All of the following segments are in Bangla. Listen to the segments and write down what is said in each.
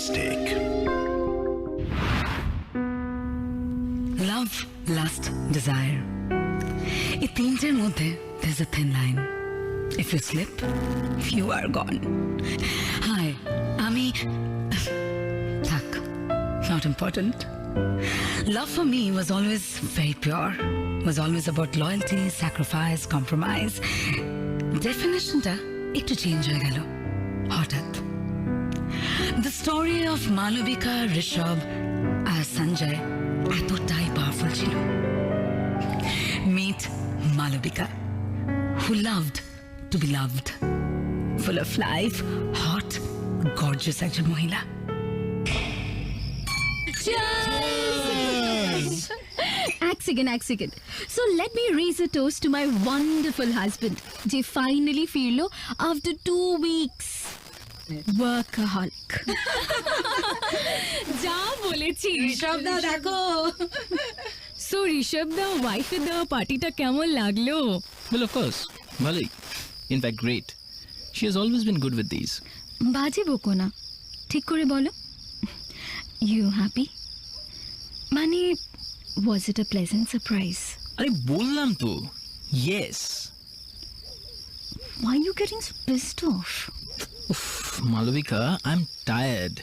mistake. Love, lust, desire. এই তিনটের মধ্যে there's a thin line. If you slip, you are gone. Hi, আমি থাক, not important. Love for me was always very pure. Was always about loyalty, sacrifice, compromise. Definitionটা একটু চেঞ্জ হয়ে গেল হঠাৎ। The story of Malavika, Rishabh আর Sanjay এতটাই পাওয়ারফুল ছিল। Meet Malavika, who loved to be loved, full of life, hot, gorgeous একজন মহিলা। এক second So let me raise a toast to my wonderful husband যে finally ফিরলো after 2 weeks. Workaholic. যা বলেছি ঋষভ দা দেখো। সো ঋষভ দা ওয়াইফের দেওয়া পার্টিটা কেমন লাগলো? Well, of course. Malik. In fact, great. She has always been good with these. বাজে বকো না, ঠিক করে বলো। You happy? মানে was it a pleasant surprise? আরে বললাম তো, yes. Why are you getting so pissed off? Uff, Malavika, I'm tired.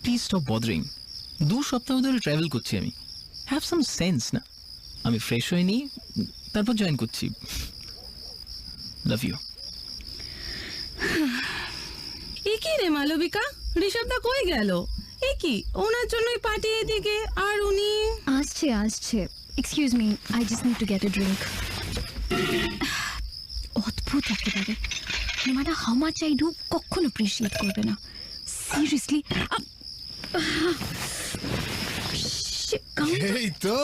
Please stop bothering. 2 সপ্তাহ ধরে ট্রাভেল করছি আমি। Have some sense না। আমি ফ্রেশ হয়ে নি, তারপর জয়েন করছি। Love you. এ কি রে মালবিকা, ঋষভ দা কই গেল? এ কি ওনার জন্যই পার্টি এদিকে আর উনি? আসছে Excuse me, I just need to get a drink. অদ্ভুত একেবারে। No matter how much I do, কখনো appreciate করবে না। Seriously. এই তো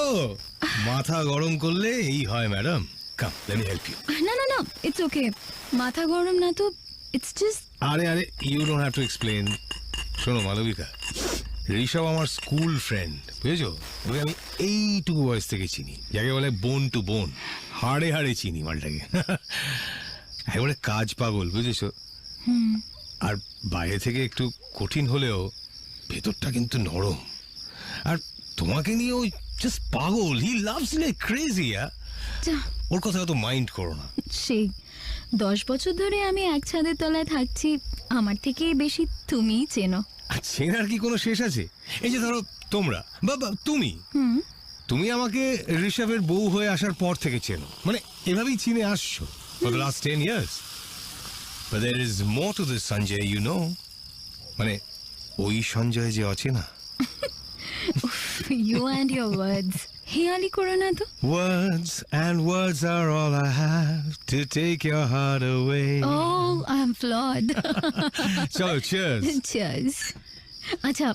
মাথা গরম করলে এই হয় madam. Come let me help you. না, it's okay. মাথা গরম না তো, it's just আরে you don't have to explain. শোনো মালবিকা, ঋষভ আমার স্কুল ফ্রেন্ড, বুঝেছো? ওকে আমি এইটুকু বয়স থেকে চিনি, যাকে বলে বোন টু বোন, হাড়ে হাড়ে চিনি মালটাকে। একেবারে কাজ পাগল, বুঝেছো? আর বাইরে থেকে একটু কঠিন হলেও ভেতরটা কিন্তু নরম। আর তোমাকে নিয়ে ওই জাস্ট পাগল, হি লাভস লাইক ক্রেজি। ওর কথা তো মাইন্ড করো না। সেই 10 বছর ধরে আমি এক ছাদের তলায় থাকছি, আমার থেকে বেশি তুমিই চেনো। আর চেনার কি কোনো শেষ আছে? এই যে ধরো তোমরা বা তুমি আমাকে ঋষভের বউ হয়ে আসার পর থেকে চেনো, মানে এভাবেই চিনে আসছো for the last 10 years. But there is more to this Sanjay, you know. মানে ওই সঞ্জয় যে আছে না। You and your words. হেয়ালি করো না তো। Words and words are all I have to take your heart away. Oh, I'm flawed. চলো cheers. Cheers. আচ্ছা,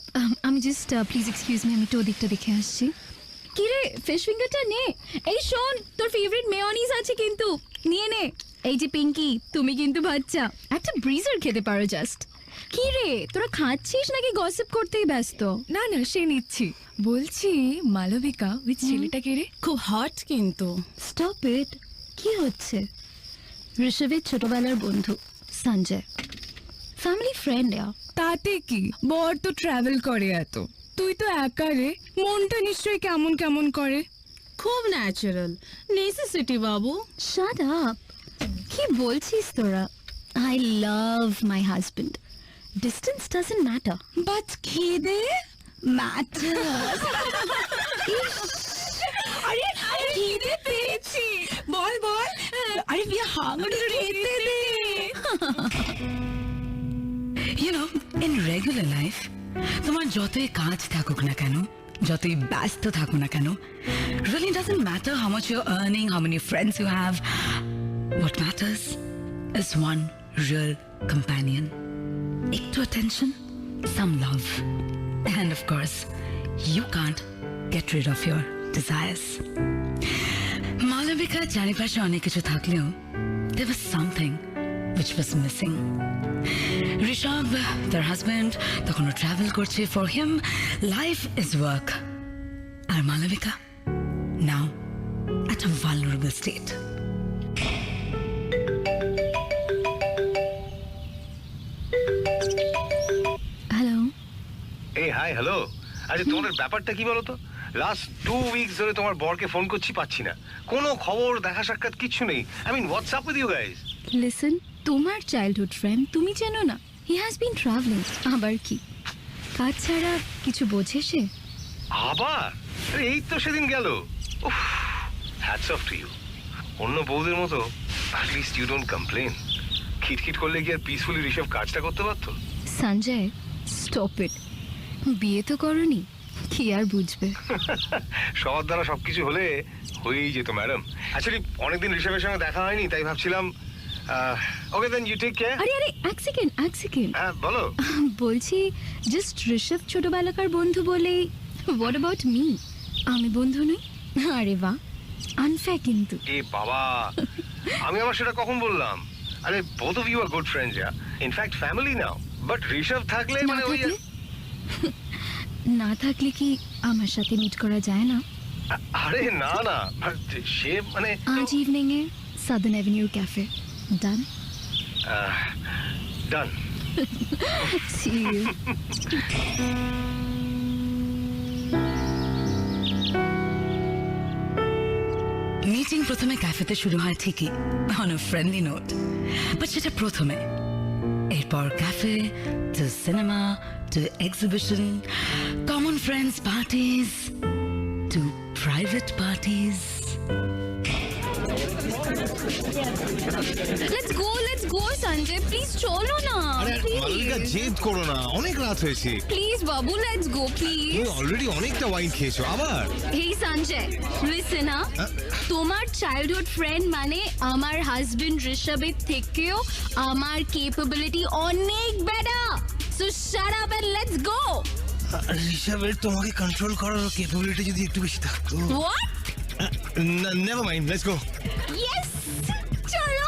আমি জাস্ট প্লিজ এক্সকিউজ মি, আমি তো দিকটা দেখে আসছি। কি রে, ফিশ ফিঙ্গারটা নে। এই শোন, তোর ফেভারিট মেয়োনিজ আছে কিন্তু, নিয়ে নে। এই যে পিঙ্কি, তুমি কিন্তু বাচ্চা, একটা ব্রিজার খেতে পারো জাস্ট। কি রে, তোরা খাচ্ছিস নাকি গসিপ করতেই ব্যস্ত? না সে নিচ্ছি। বলছি মালবিকা, ওই ছেলেটাকে রে খুব হট কিন্তু। Stop it. কি হচ্ছে? ঋষভের ছোটবেলার বন্ধু সঞ্জয়, ফ্যামিলি ফ্রেন্ড। তাতে কি, বর তো ট্রাভেল করে এত, তুই তো একা রে, মনটা নিশ্চয়ই কেমন কেমন করে। খুব ন্যাচারাল নেসেসিটি বাবু। Shut up. কি বলছিস তোরা? I love my husband. Distance doesn't matter. But খিদে ম্যাটার্স। আরে খিদে পেয়েছি, বল আরে we are hungry, খেতে দে। You know, in regular life, তোমার যতই কাজ থাকুক না কেন, যতই ব্যস্ত থাকুক না কেন, really doesn't matter how much you're earning, how many friends you have. What matters is one real companion. একটু attention, some love. And of course, you can't get rid of your desires. মালবিকার চারিপাশে অনেক কিছু থাকলেও there was something which was missing. Rishabh, their husband, তখনও travel করছে. For him, life is work. আর Malavika, now at a vulnerable state. Hello, এই হাই হ্যালো। আচ্ছা তোমাদের ব্যাপারটা কি বলো তো? লাস্ট 2 উইকস ধরে তোমার বরকে ফোন করছি, পাচ্ছি না, কোনো খবর দেখা সাক্ষাৎ কিচ্ছু নেই। I mean what's up with you guys? Listen, তোমার চাইল্ডহুড ফ্রেন্ড, তুমি চেনো না, হি হ্যাজ বিন ট্রাভেলিং। আবার কি, কাজ ছাড়া কিছু বোঝে সে? আবার? আরে এই তো সেদিন গেল। উফ, হ্যাটস অফ টু ইউ। অন্য বউদের মতো at least you don't complain. খিটখিট করলে কি আর পিসফুলি ঋষভ কাজটা করতে পারতো? Sanjay, stop it. বিয়ে তো করনি, কি আর বুঝবে? সবার দ্বারা সবকিছু হলে হয়েই যেত ম্যাডাম। অ্যাকচুয়ালি অনেকদিন ঋষভের সঙ্গে দেখা হয়নি, তাই ভাবছিলাম ওকে দেন ইউ টেক কেয়ার। আরে আরে, এক সেকেন্ড। হ্যাঁ বলো। বলছি, জাস্ট ঋষভ ছোটবেলাকার বন্ধু বলেই, হোয়াট অ্যাবাউট মি? আমি বন্ধু নই? আরে বাহ, আনফেয়ার কিন্তু। এ বাবা, আমি আবার সেটা কখন বললাম? আরে both of you are good friends, yeah. In fact, family now. But Rishabh থাকলে না মানে ওই থাকলে? না থাকলে কি আমার সাথে মিট করা যায় না? আরে না না, সে মানে আজ ইভিনিং এ southern avenue cafe. Done? Done. See you. Meeting প্রথমে ক্যাফেতে শুরু হয় ঠিকই, on a friendly note, but সেটা প্রথমে। এরপর cafe to cinema to exhibition, common friends parties to private parties. Let's go Sanjay, please চলো না। আরে মালবিকা জেদ করো না, অনেক রাত হয়েছে। Please Babu, let's go please. তুমি অলরেডি অনেকটা ওয়াইন খেয়েছো আবার। হেই সঞ্জয়, লিসেন না, তোমার চাইল্ডহুড ফ্রেন্ড মানে আমার হাজবেন্ড ঋষভের থেকেও আমার কেপেবিলিটি অনেক better. So shut up and let's go. ঋষভের তোমাকে কন্ট্রোল করার ক্যাপাবিলিটি যদি একটু বেশি থাকতো। What? Never mind, let's go. Yes, চলো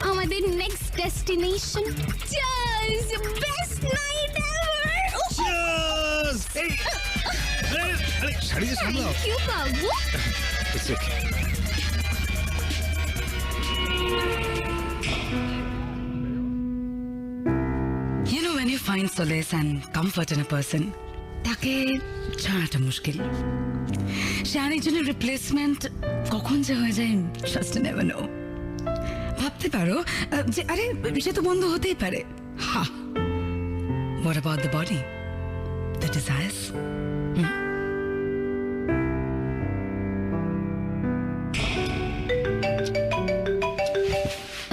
আমাদের next destination. Cheers, best night ever. Cheers. এই আরে শাড়িতে সামলাও। থ্যাংক ইউ বাবু। It's okay. You know, when you find solace and comfort in a person, তাকে ছাড়াটা মুশকিল। সে আরেকজনের রিপ্লেসমেন্ট কখন যে হয়ে যায়, জাস্ট নেভার নো। ভাবতে পারো যে আরে সে তো বন্ধু হতেই পারে। হা, what about the body, the desires?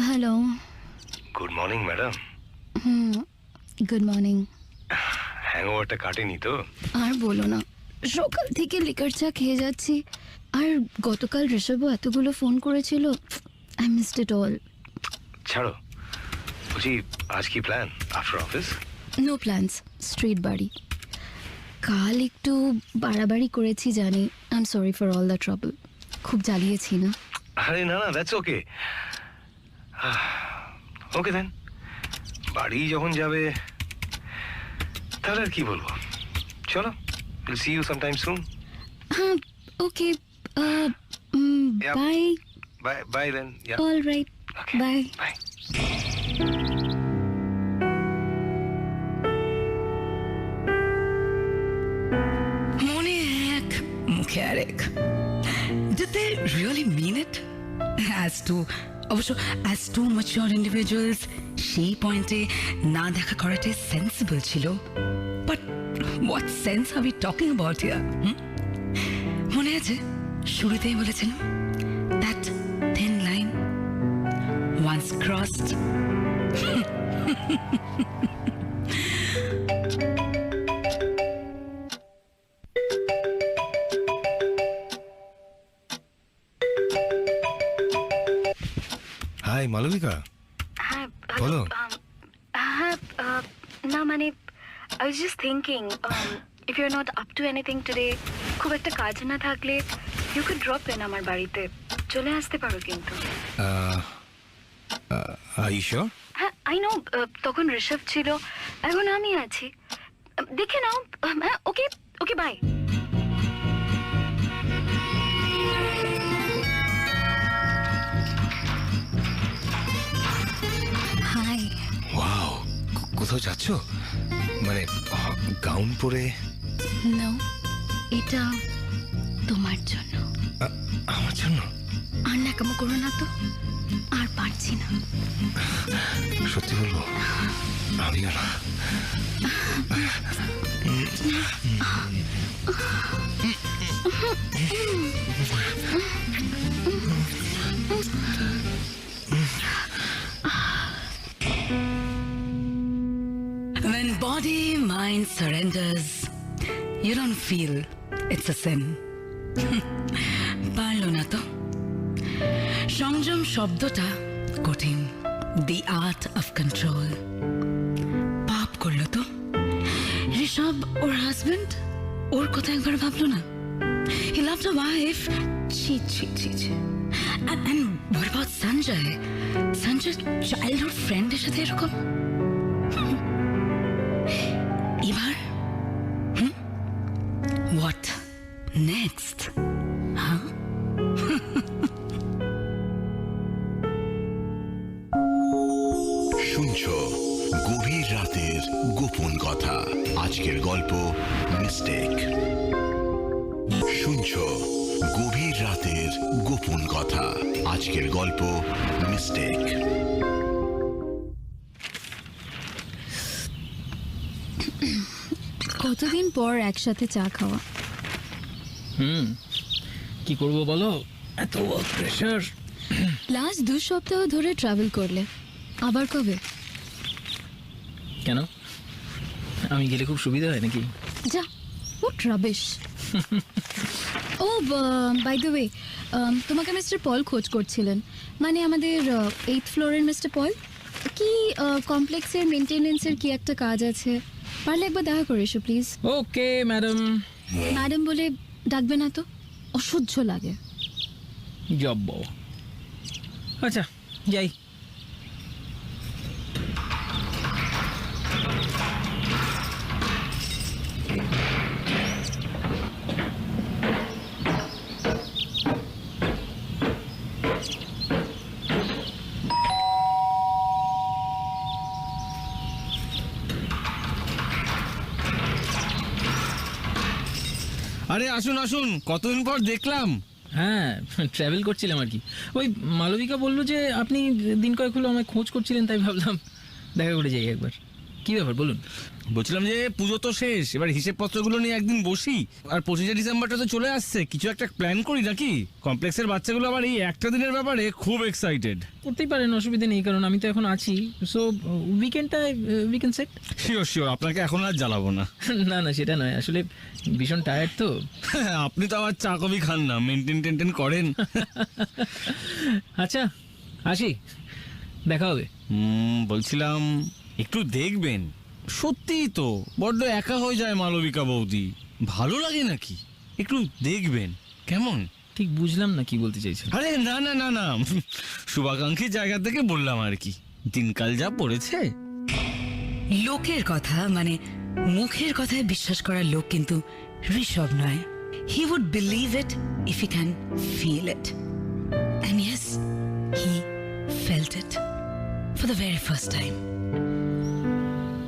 Hello. Good morning madam. Good morning. হ্যাংওভারটা কাটেনি তো? আর বলো না, সকাল থেকে লিকার চা খেয়ে যাচ্ছি। আর গতকাল ঋষভও এতগুলো ফোন করেছিল, আই মিসড ইট অল। ছাড়ো, বলছি আজ কি plan after office? No plans, straight বাড়ি। কাল একটু বাড়াবাড়ি করেছি জানি, I am sorry for all the trouble. খুব জ্বালিয়েছি না? আরে না না, দ্যাটস ওকে। ওকে দেন, বাড়ি যখন যাবে তাহলে আর কি বলবো। চলো, will see you sometime soon. হ্যাঁ, okay, Yep. Bye. Bye bye then. All right, bye. Bye. মনে এক, মুখে আরেক। Did they really mean it? অবশ্য as two mature individuals সেই পয়েন্টে না দেখা করাটাই সেন্সিবল ছিল। But what sense are we talking about here? মনে আছে শুরুতেই বলেছিলাম, that thin line once crossed. Hi Malavika. হ্যাঁ বলো। হ্যাঁ না মানে I was just thinking if you are not up to anything today, খুব একটা কাজ না থাকলে ইউ কুড ড্রপ ইন আমার বাড়িতে। চলে আসতে পারো কিন্তু। Are you sure? হ্যাঁ আই নো, তখন ঋষভ ছিল, এখন আমি আছি। দেখে নাও। হ্যাঁ okay okay, bye. Hi. Wow, কোথাও যাচ্ছো? মানে গাউন পরে? নো, এটা তোমার জন্য। আমার জন্য? আর ন্যাকামো করো না তো, আর পারছি না। সত্যি বলবো, আমিও না। When body mind surrenders, you don't feel it's a sin. পারলো না তো। সংযম শব্দটা কঠিন। The art of control. পাপ করলো তো। ঋষভ ওর হাজবেন্ড, ওর কথা একবার ভাবলো না। He loved a wife. ছি ছি ছি ছি। And what about Sanjay? Sanjay childhood friend এর সাথে এরকম। এবার What next? Huh? শুনছো গভীর রাতের গোপন কথা। আজকের গল্প মিস্টেক। শুনছো গভীর রাতের গোপন কথা। আজকের গল্প মিস্টেক। কতদিন পর একসাথে চা খাওয়া। কি করবো বলো, এত প্রেশার। লাস্ট 2 সপ্তাহ ধরে ট্রাভেল করলে, আবার কবে? কেন, আমি গেলে খুব সুবিধা হয় নাকি? যা, what rubbish. Oh by the way, তোমাকে মিস্টার পল খোঁজ করছিলেন, মানে আমাদের 8th ফ্লোরের মিস্টার পল। কি কমপ্লেক্সের মেনটেনেন্সের কি একটা কাজ আছে, পারলে একবার দেখা করে এসো প্লিজ। Okay madam. ম্যাডাম বলে ডাকবে না তো, অসহ্য লাগে। জব। আচ্ছা যাই। আরে আসুন আসুন, কতদিন পর দেখলাম। হ্যাঁ, ট্রাভেল করছিলাম আর কি। ওই মালবিকা বললো যে আপনি দিন কয়েক হলো আমায় খোঁজ করছিলেন, তাই ভাবলাম দেখা করে যাই একবার। কি ব্যাপার বলুন। বলছিলাম যে পুজো তো শেষ, এবার হিসেবপত্রগুলো নিয়ে একদিন বসি। আর 25শে ডিসেম্বরটা তো চলে আসছে, কিছু একটা প্ল্যান করি নাকি? কমপ্লেক্সের বাচ্চাগুলো আবার এই একটা দিনের ব্যাপারে খুব এক্সাইটেড। করতেই পারেন, অসুবিধা নেই, কারণ আমি তো এখন আছি। সো উইকেন্ডটা we can set. Sure sure, আপনাকে এখন আর জ্বালাবো না। না না, সেটা নয়, আসলে ভীষণ টায়ার্ড তো। আপনি তো আবার চা কফি খান না, মেনটেন করেন। আচ্ছা আসি, দেখা হবে। বলছিলাম একটু দেখবেন, সত্যিই তো বড্ড একা হয়ে যায় মালবিকা বৌদি, ভালো লাগে নাকি? একটু দেখবেন কেমন? ঠিক বুঝলাম না কি বলতে চাইছেন। আরে না না না না, শুভাকাঙ্ক্ষীর জায়গা থেকে বললাম আর কি, দিনকাল যা পড়েছে। লোকের কথা মানে মুখের কথায় বিশ্বাস করার লোক কিন্তু ঋষভ নয়। He would believe it if he can feel it. And yes, he felt it for the very first time.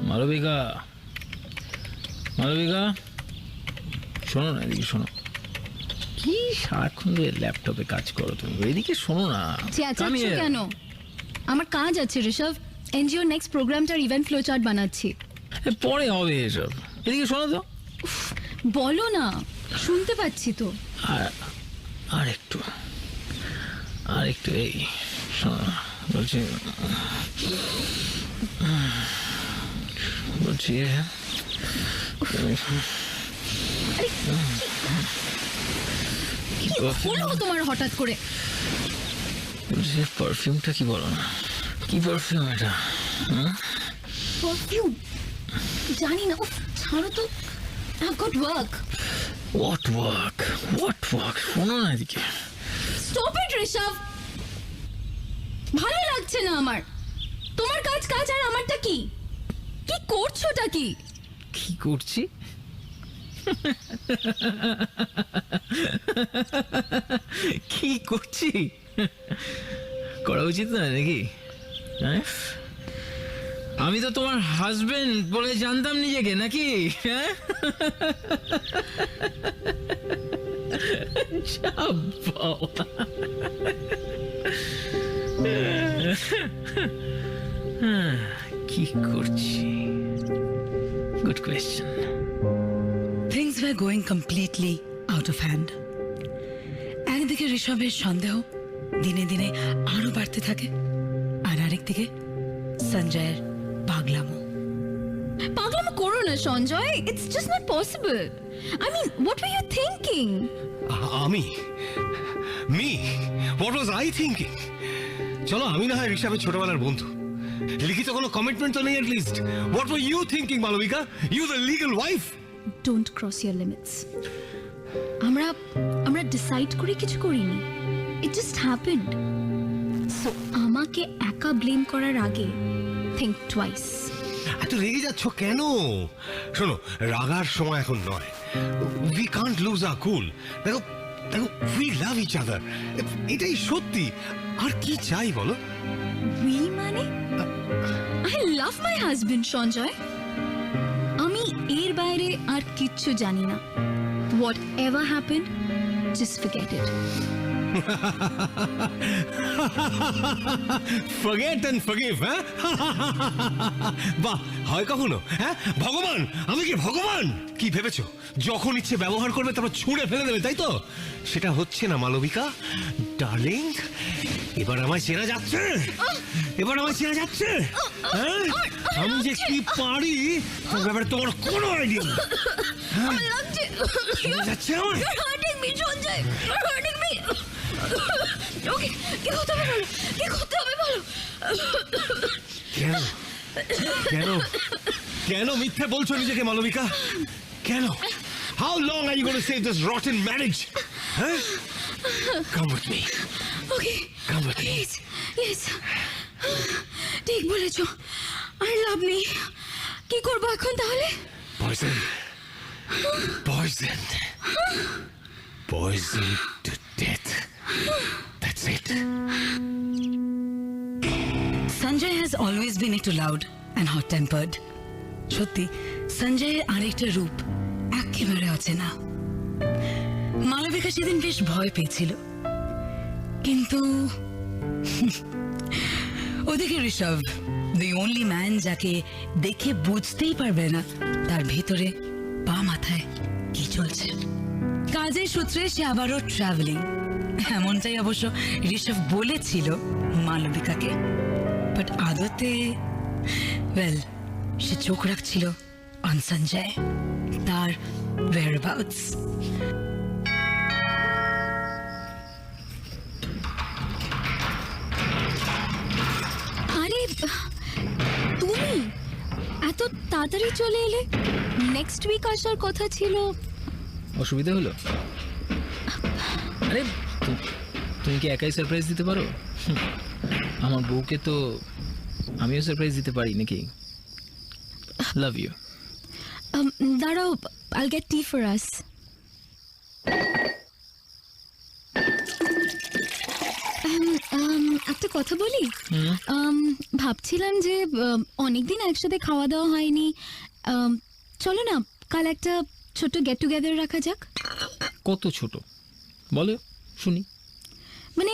Malavika, Malavika শোনো না, এদিকে শোনো। কি সারাক্ষণ ধরে ল্যাপটপে কাজ করো তুমি, এদিকে শোনো না। চেঁচাচ্ছ কেন? আমার কাজ আছে ঋষভ, এনজিও নেক্সট প্রোগ্রামটার ইভেন্ট ফ্লো চার্ট বানাচ্ছি। পরে হবে এসব, এদিকে শোনো তো। বলো না, শুনতে পাচ্ছি তো। আর একটু এই শোনো, বলছি হলো তোমার হঠাৎ করে? বলছি পারফিউমটা কি বলো না, কি পারফিউম এটা? পারফিউম জানি না, ছাড়ো তো। I've got work. What work? শোনো না এদিকে। Stop it ঋষভ, ভালো লাগছে না আমার। তোমার কাজ আর আমারটা কি? কি করছোটা কি? কি করছি? কি করছি? করা উচিত না নাকি? আমি তো তোমার হাজবেন্ড বলে জানতাম নিজেকে নাকি, হ্যাঁ? যা বাবা। কি করছি? Good question. Things were going completely out of hand. একদিকে ঋষভের সন্দেহ দিনে দিনে আরো বাড়তে থাকে, আর আরেকদিকে সঞ্জয়ের পাগলামো। পাগলামো করো না Sanjay, it's just not possible. I mean what were you thinking? আমি হোয়াট ওয়াজ আই থিঙ্কিং? চলো, আমি না হয় ঋষভের ছোটবেলার বন্ধু, লিখিত কোনো কমিটমেন্ট তো নেই at least. What were you thinking Malavika? You the legal wife. Don't cross your limits. আমরা ডিসাইড করে কিছু করিনি, ইট জাস্ট হ্যাপেন্ড। সো আমাকে একা ব্লেম করার আগে থিঙ্ক টুয়াইস। এত রেগে যাচ্ছ কেন? শোনো, রাগার সময় এখন নয়। উই কান্ট লুজ আওয়ার কুল। দেখো দেখো, উই লাভ ইচ আদার, এটাই সত্যি। আর কি চাই বলো? উই মানে I love my husband Sanjay. আমি এর বাইরে আর কিচ্ছু জানি না। Whatever happened, just forget it. Forget and forgive, হ্যাঁ? বাহ, হয় কখনো? হ্যাঁ, ভগবান, আমি কি ভগবান? কি ভেবেছো যখন ইচ্ছে ব্যবহার করবে তারপর ছুঁড়ে ফেলে দেবে, তাই তো? সেটা হচ্ছে না মালবিকা ডার্লিং। এবার আমায় চেনা যাচ্ছে, এবার আমায় চেনা যাচ্ছে। হ্যাঁ, আমি যে কি পারি তার ব্যাপারে তোমার কোনো আইডিয়া নেই। আমার লাগছে। চেনা যাচ্ছে আমায়? You're hurting me, Sanjay. You're hurting me. ওকে, কি করতে হবে বলো? কি করতে হবে বলো? কেন কেন কেন মিথ্যে বলছো নিজেকে মালবিকা? কেন? How long are you going to save this rotten marriage? Huh? Come with me. Okay. Come with me. Yes, yes. ঠিক বলেছো, আর লাভ নেই। কি করবো এখন তাহলে? Poison. Poison. Poison to death. That's it. Sanjay has always been একটু লাউড অ্যান্ড হট টেম্পার্ড। সত্যি সঞ্জয়ের আরেকটা রূপ একেবারে অচেনা। মালবিকা সেদিন বেশ ভয় পেয়েছিল, কিন্তু ওদিকে ঋষভ, দ্য অনলি ম্যান যাকে দেখে বুঝতেই পারবে না তার ভেতরে পা মাথায় কি চলছে। কাজের সূত্রে সে আবারও ট্রাভেলিং, এমনটাই অবশ্য ঋষভ বলেছিল মালবিকাকে। বাট আদতে ওয়েল, সে চোখ রাখছিল অন সঞ্জয়, তার whereabouts। আরে তুমি এত তাড়াতাড়ি চলে এলে? নেক্সট উইক আসার কথা ছিল। অসুবিধা হলো? আরে তুমি কি একাই সারপ্রাইজ দিতে পারো? আমার বউকে তো আমিও সারপ্রাইজ দিতে পারি নাকি? Love you. দাঁড়াও, I'll get tea for us. একটা কথা বলি। ভাবছিলাম যে অনেকদিন একসাথে খাওয়া দাওয়া হয়নি, চলো না কাল একটা ছোট গেট টুগেদার রাখা যাক। কত ছোট বলো শুনি। মানে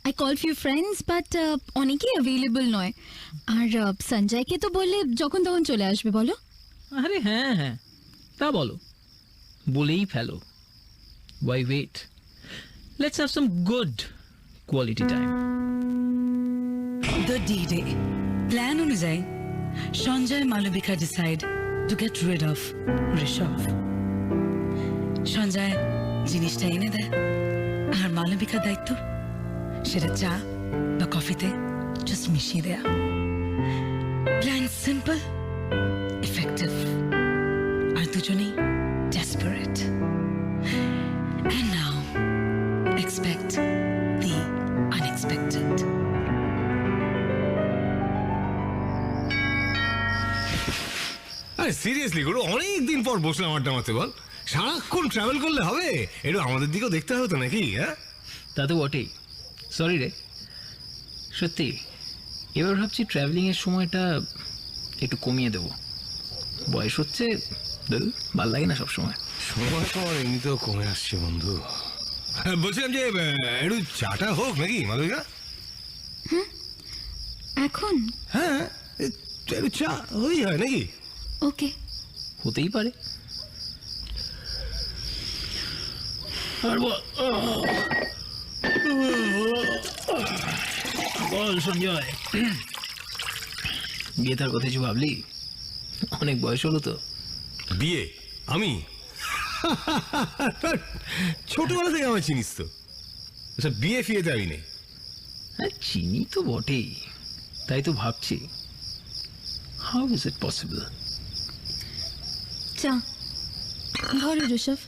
I call few friends, but অনেকেই অ্যাভেলেবল নয়। আর সঞ্জয়কে তো বললে যখন তখন চলে আসবে, বলো? আরে হ্যাঁ হ্যাঁ, তা বলো, বলেই ফেলো। Why wait, let's have some good quality time. The day plan অনুযায়ী Sanjay Malvika decide to get rid of Rishabh. Sanjay জিনিসটা এনে দেয়, আর মালবিকার দায়িত্ব সেটা চা বা কফিতে জাস্ট মিশিয়ে দেয়া। প্ল্যান সিম্পল, ইফেক্টিভ, আর দুজনেই desperate. And now expect the unexpected. আরে সিরিয়াসলি গুরু, অনেক দিন পর বসলাম আড্ডা মারতে। বল, সারাক্ষণ ট্রাভেল করলে হবে? একটু আমাদের দিকেও দেখতে হবে তো নাকি? হ্যাঁ, তা তো বটেই। সরি রে, সত্যি এবার ভাবছি ট্রাভেলিংয়ের সময়টা একটু কমিয়ে দেবো। বয়স হচ্ছে, ভাল লাগে না সবসময়। সময় তো আমার এমনিতেও কমে আসছে বন্ধু। বলছিলাম যে একটু চাটা হোক নাকি মালবিকা? এখন হ্যাঁ, একটু চা হই হয় নাকি? ওকে। হতেই পারে। আর বল সঞ্জয়, বিয়ে তার কথা কিছু ভাবলি? অনেক বয়স হলো তো। বিয়ে? আমি ছোটবেলা থেকে আমার চিনিস তো। আচ্ছা, বিয়ে ফিয়েতে আমি নেই। হ্যাঁ, চিনি তো বটেই, তাই তো ভাবছি হাউ ইজ ইট পসিবল। চা ধরো ঋষভ।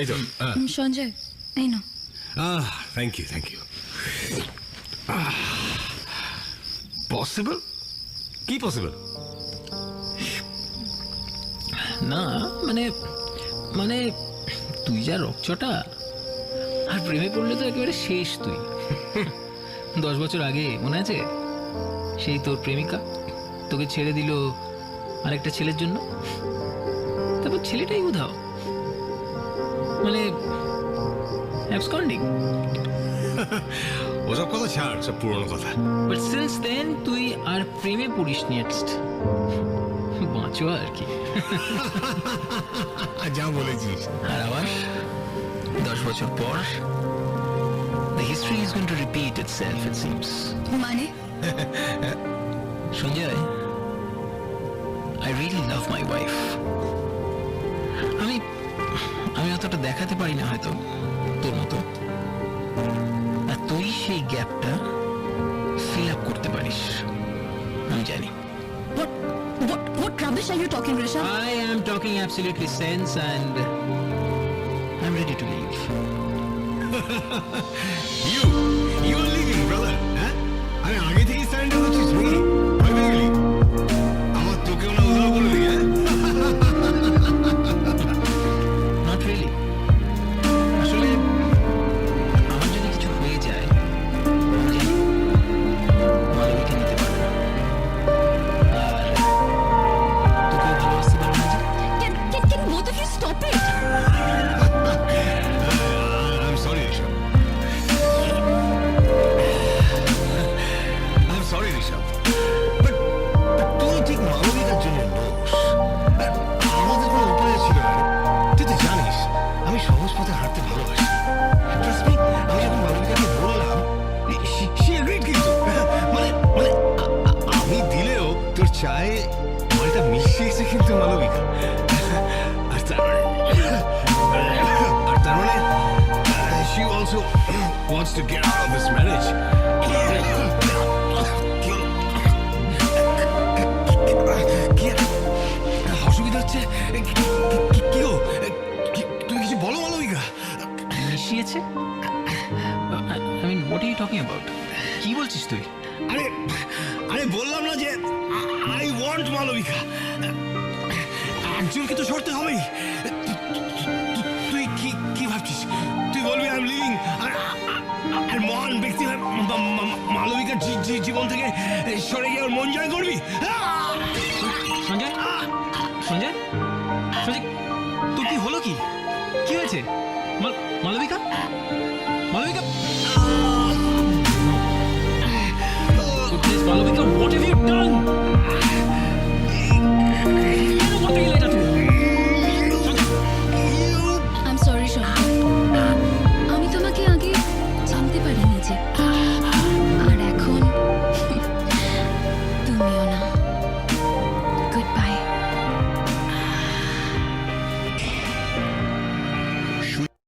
এই তো। সঞ্জয় এই না। Thank you. পসিবল? কি পসিবল? না মানে মানে তুই যা রকচটা, আর প্রেমে পড়লে তো একেবারে শেষ তুই। 10 বছর আগে মনে আছে, সেই তোর প্রেমিকা তোকে ছেড়ে দিল আরেকটা ছেলের জন্য, তারপর ছেলেটাই উধাও, মানে অ্যাবসকন্ডিং। ওসব কথা ছাড়, সব পুরনো কথা। বাট সিন্স দেন তুই আর প্রেমে পড়িসনি, অ্যাটলিস্ট বাঁচো আর কি। যা বলেছিস। আর আবার 10 বছর পর the history is going to repeat itself, it seems. মানে Sanjay, I really love my wife. আমি অতটা দেখাতে পারি না হয়তো তোর মতো, আর তুই সেই গ্যাপটা ফিল আপ করতে পারিস, আমি জানি। What rubbish are you talking, Rishabh? I am talking absolutely sense and I'm ready to leave. You are leaving, brother. হ্যাঁ, আরে আগে থেকে সারেন্ডার করছিস নাকি? ভয় পেয়ে গেলি? আমার তোকেও না উধাও করে দিই। Not really. আসলে আমার যদি কিছু হয়ে যায়, আমি জানি মালবিকা নিতে পারবে না, আর তোকেও ভালোবাসতে পারবে না। Can both of you stop it? I'm sorry, Rishabh. But তুই ঠিক মালবিকার জন্য নোস। আমাদের কোনো উপায় ছিল না। তুই তো জানিস আমি সহজ পথে হাঁটতে ভালোবাসি। Trust me, আমি যখন মালবিকাকে বললাম, she agreed কিন্তু। মানে আমি দিলেও তোর চায়ে মালটা মিশিয়েছে কিন্তু মালবিকা। আর তার মানে she also wants to get out of this marriage. অসুবিধা হচ্ছে কি গো? তুমি কিছু বলো Malavika. মিশিয়েছে? I mean, what are you talking about? কি বলছিস তুই? আরে বললাম না যে I want মালবিকা। একজনকে তো সরতে হবেই। তুই কি ভাবছিস? তুই বলবি আই এম লিভিং, আর মহান ব্যক্তি মালবিকার জীবন থেকে সরে গিয়ে ওর মন জয় করবি? সঞ্জয়, সঞ্জয়, সঞ্জয়, তোর কি হলো? কি হয়েছে? Malavika, Malavika, Malavika, what have you done?